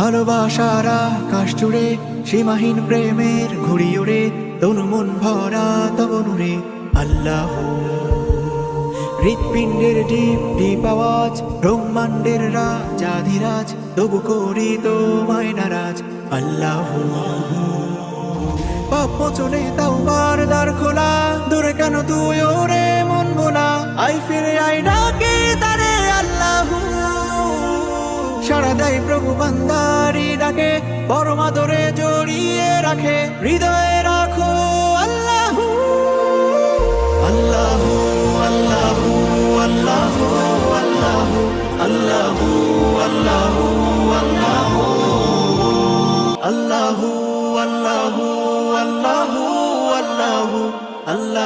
ভালোবাসার আকাশ জুড়ে সীমাহীন প্রেমের ঘুড়ি ওড়ে, তনু মন ভরা তব নূরে। আল্লাহু হৃৎপিণ্ডের ডিপ ডিপ আওয়াজ, ব্রহ্মাণ্ডের রাজাধিরাজ, তবু করি তোমায় নারাজ। আল্লাহু পাপ মোচনে তাওবার দ্বার খোলা, দূরে কেন তুই ওরে মন ভোলা, আই ফিরে আই ডাকে তারে। আল্লাহু সাড়া দেয় প্রভু বান্দারি ডাকে, পরম আদরে জড়িয়ে রাখে, হৃদয়ে রাখো আল্লাহু। আল্লাহু আল্লাহু আল্লাহু আল্লাহু আল্লাহু আল্লাহু আল্লাহু আল্লাহু আল্লাহু আল্লাহু আল্লাহু আল্লাহ।